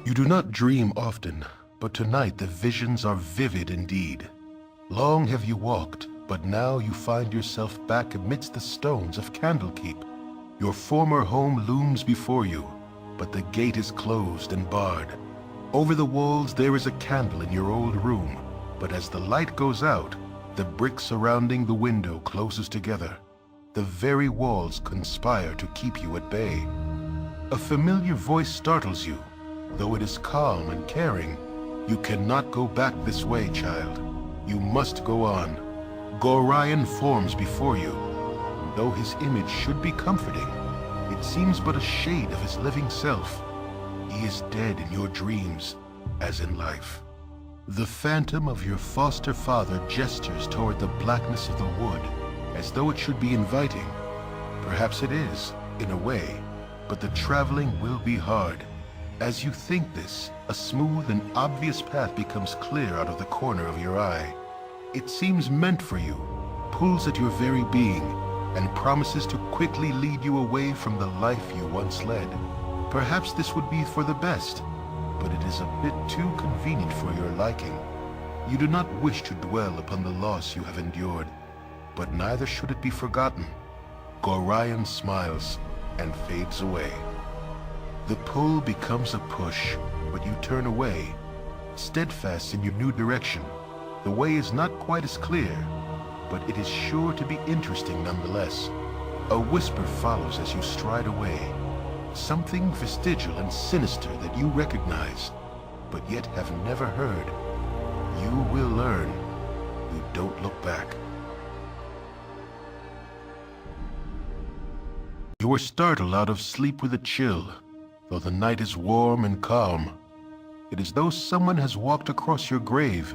You do not dream often, but tonight the visions are vivid indeed. Long have you walked, but now you find yourself back amidst the stones of Candlekeep. Your former home looms before you, but the gate is closed and barred. Over the walls there is a candle in your old room, but as the light goes out, the bricks surrounding the window closes together. The very walls conspire to keep you at bay. A familiar voice startles you. Though it is calm and caring, you cannot go back this way, child. You must go on. Gorion forms before you. And though his image should be comforting, it seems but a shade of his living self. He is dead in your dreams, as in life. The phantom of your foster father gestures toward the blackness of the wood, as though it should be inviting. Perhaps it is, in a way, but the traveling will be hard. As you think this, a smooth and obvious path becomes clear out of the corner of your eye. It seems meant for you, pulls at your very being, and promises to quickly lead you away from the life you once led. Perhaps this would be for the best, but it is a bit too convenient for your liking. You do not wish to dwell upon the loss you have endured, but neither should it be forgotten. Gorion smiles and fades away. The pull becomes a push, but you turn away, steadfast in your new direction. The way is not quite as clear, but it is sure to be interesting nonetheless. A whisper follows as you stride away, something vestigial and sinister that you recognize, but yet have never heard. You will learn. You don't look back. You are startled out of sleep with a chill. Though the night is warm and calm, it is though someone has walked across your grave,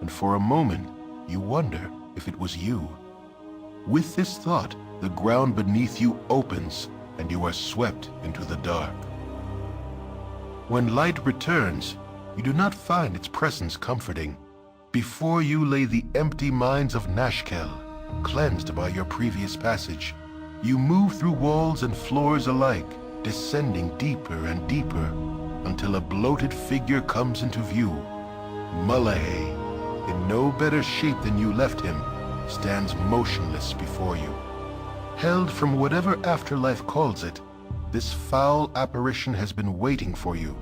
and for a moment you wonder if it was you. With this thought, the ground beneath you opens, and you are swept into the dark. When light returns, you do not find its presence comforting. Before you lay the empty mines of Nashkel, cleansed by your previous passage. You move through walls and floors alike, descending deeper and deeper, until a bloated figure comes into view. Mullahay, in no better shape than you left him, stands motionless before you. Held from whatever afterlife calls it, this foul apparition has been waiting for you.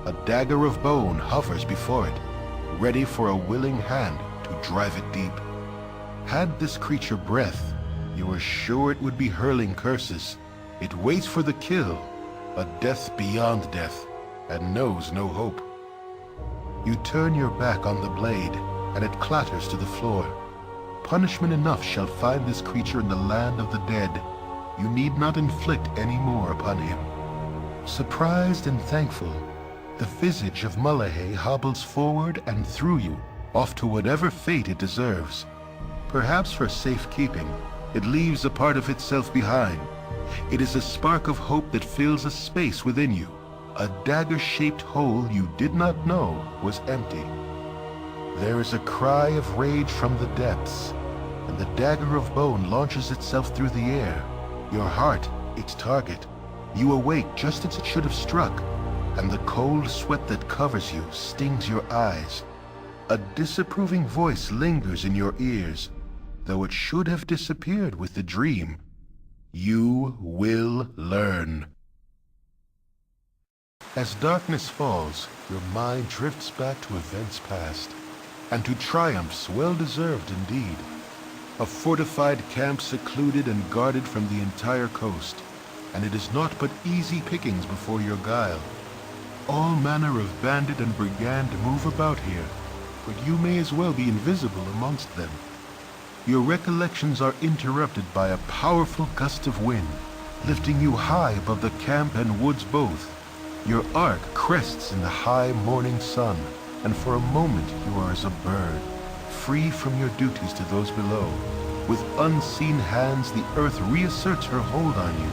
A dagger of bone hovers before it, ready for a willing hand to drive it deep. Had this creature breath, you are sure it would be hurling curses. It waits for the kill, a death beyond death, and knows no hope. You turn your back on the blade, and it clatters to the floor. Punishment enough shall find this creature in the land of the dead. You need not inflict any more upon him. Surprised and thankful, the visage of Mullahay hobbles forward and through you, off to whatever fate it deserves. Perhaps for safekeeping, it leaves a part of itself behind. It is a spark of hope that fills a space within you, a dagger-shaped hole you did not know was empty. There is a cry of rage from the depths, and the dagger of bone launches itself through the air, your heart its target. You awake just as it should have struck, and the cold sweat that covers you stings your eyes. A disapproving voice lingers in your ears, though it should have disappeared with the dream. You will learn. As darkness falls, your mind drifts back to events past, and to triumphs well-deserved indeed. A fortified camp secluded and guarded from the entire coast, and it is naught but easy pickings before your guile. All manner of bandit and brigand move about here, but you may as well be invisible amongst them. Your recollections are interrupted by a powerful gust of wind, lifting you high above the camp and woods both. Your arc crests in the high morning sun, and for a moment you are as a bird, free from your duties to those below. With unseen hands, the earth reasserts her hold on you,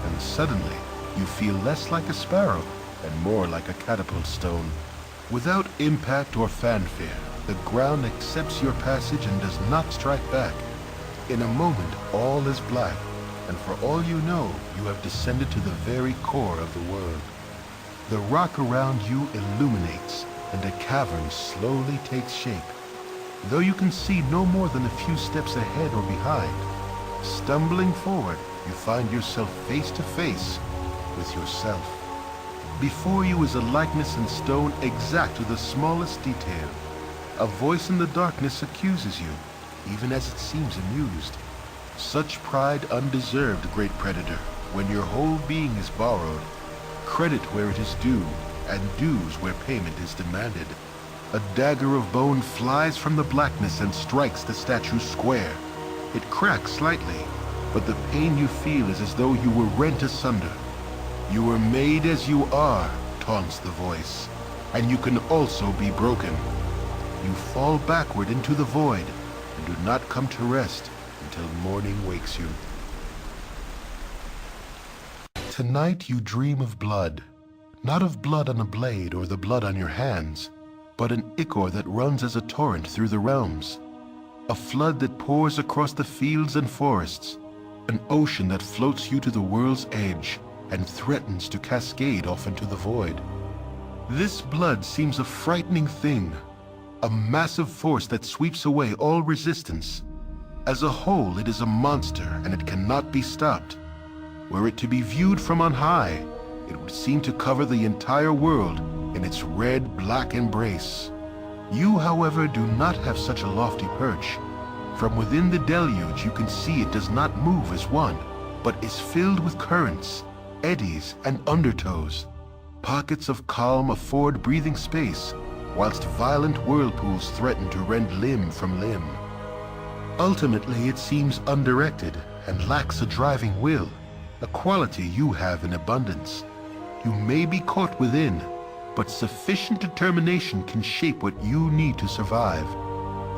and suddenly you feel less like a sparrow and more like a catapult stone. Without impact or fanfare, the ground accepts your passage and does not strike back. In a moment, all is black, and for all you know, you have descended to the very core of the world. The rock around you illuminates, and a cavern slowly takes shape. Though you can see no more than a few steps ahead or behind, stumbling forward, you find yourself face to face with yourself. Before you is a likeness in stone exact to the smallest detail. A voice in the darkness accuses you, even as it seems amused. Such pride undeserved, great predator, when your whole being is borrowed. Credit where it is due, and dues where payment is demanded. A dagger of bone flies from the blackness and strikes the statue square. It cracks slightly, but the pain you feel is as though you were rent asunder. You were made as you are, taunts the voice, and you can also be broken. You fall backward into the void, and do not come to rest until morning wakes you. Tonight you dream of blood, not of blood on a blade or the blood on your hands, but an ichor that runs as a torrent through the realms, a flood that pours across the fields and forests, an ocean that floats you to the world's edge and threatens to cascade off into the void. This blood seems a frightening thing, a massive force that sweeps away all resistance. As a whole, it is a monster, and it cannot be stopped. Were it to be viewed from on high, it would seem to cover the entire world in its red-black embrace. You, however, do not have such a lofty perch. From within the deluge, you can see it does not move as one, but is filled with currents, eddies, and undertows. Pockets of calm afford breathing space, whilst violent whirlpools threaten to rend limb from limb. Ultimately, it seems undirected and lacks a driving will, a quality you have in abundance. You may be caught within, but sufficient determination can shape what you need to survive.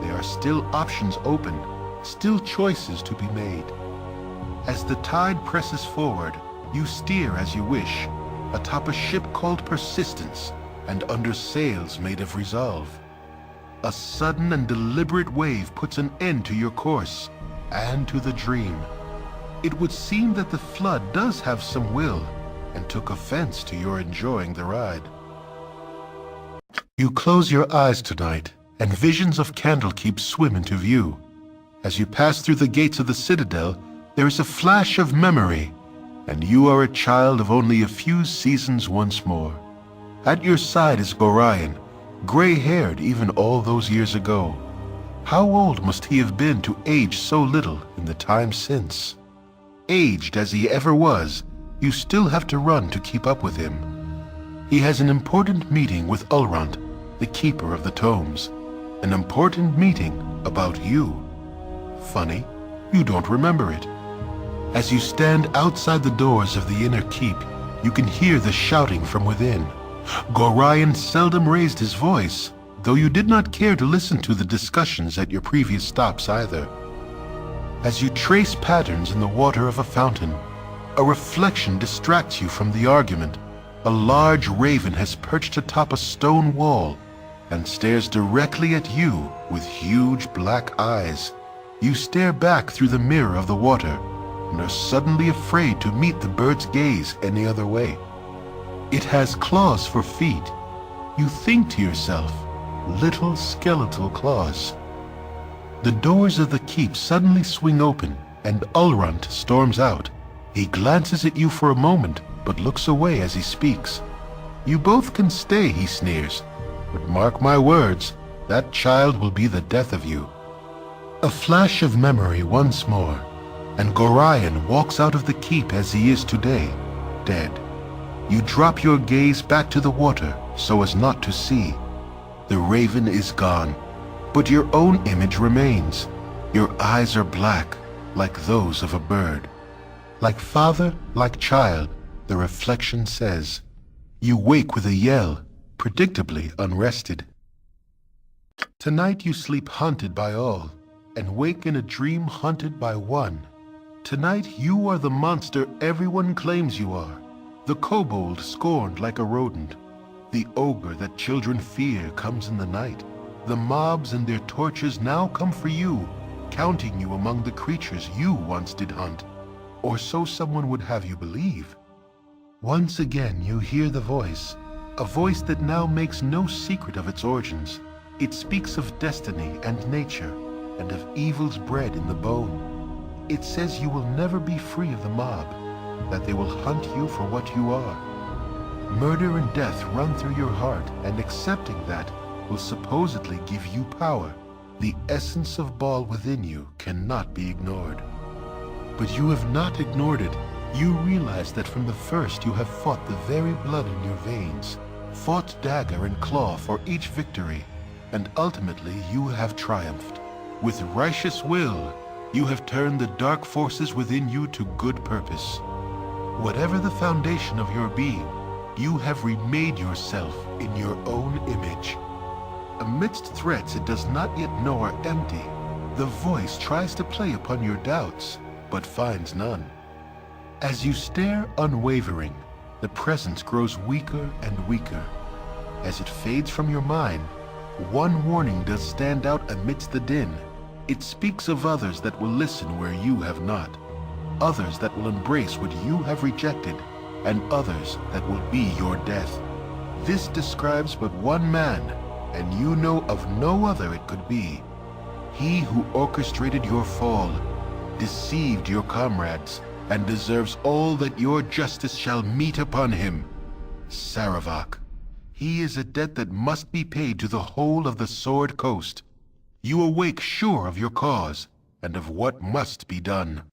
There are still options open, still choices to be made. As the tide presses forward, you steer as you wish, atop a ship called Persistence, and under sails made of resolve. A sudden and deliberate wave puts an end to your course, and to the dream. It would seem that the flood does have some will, and took offense to your enjoying the ride. You close your eyes tonight, and visions of Candlekeep swim into view. As you pass through the gates of the citadel, there is a flash of memory, and you are a child of only a few seasons once more. At your side is Gorion, gray-haired even all those years ago. How old must he have been to age so little in the time since? Aged as he ever was, you still have to run to keep up with him. He has an important meeting with Ulrond, the keeper of the tomes. An important meeting about you. Funny, you don't remember it. As you stand outside the doors of the inner keep, you can hear the shouting from within. Gorion seldom raised his voice, though you did not care to listen to the discussions at your previous stops either. As you trace patterns in the water of a fountain, a reflection distracts you from the argument. A large raven has perched atop a stone wall and stares directly at you with huge black eyes. You stare back through the mirror of the water and are suddenly afraid to meet the bird's gaze any other way. It has claws for feet. You think to yourself, little skeletal claws. The doors of the keep suddenly swing open and Ulrond storms out. He glances at you for a moment, but looks away as he speaks. You both can stay, he sneers, but mark my words, that child will be the death of you. A flash of memory once more, and Gorion walks out of the keep as he is today, dead. You drop your gaze back to the water so as not to see. The raven is gone, but your own image remains. Your eyes are black, like those of a bird. Like father, like child, the reflection says. You wake with a yell, predictably unrested. Tonight you sleep hunted by all, and wake in a dream hunted by one. Tonight you are the monster everyone claims you are, the kobold scorned like a rodent. The ogre that children fear comes in the night. The mobs and their torches now come for you, counting you among the creatures you once did hunt. Or so someone would have you believe. Once again you hear the voice, a voice that now makes no secret of its origins. It speaks of destiny and nature, and of evils bred in the bone. It says you will never be free of the mob, that they will hunt you for what you are. Murder and death run through your heart, and accepting that will supposedly give you power. The essence of Bhaal within you cannot be ignored. But you have not ignored it. You realize that from the first you have fought the very blood in your veins, fought dagger and claw for each victory, and ultimately you have triumphed. With righteous will, you have turned the dark forces within you to good purpose. Whatever the foundation of your being, you have remade yourself in your own image. Amidst threats it does not yet know are empty, the voice tries to play upon your doubts, but finds none. As you stare unwavering, the presence grows weaker and weaker. As it fades from your mind, one warning does stand out amidst the din. It speaks of others that will listen where you have not, others that will embrace what you have rejected, and others that will be your death. This describes but one man, and you know of no other it could be. He who orchestrated your fall, deceived your comrades, and deserves all that your justice shall meet upon him. Saravak. He is a debt that must be paid to the whole of the Sword Coast. You awake sure of your cause, and of what must be done.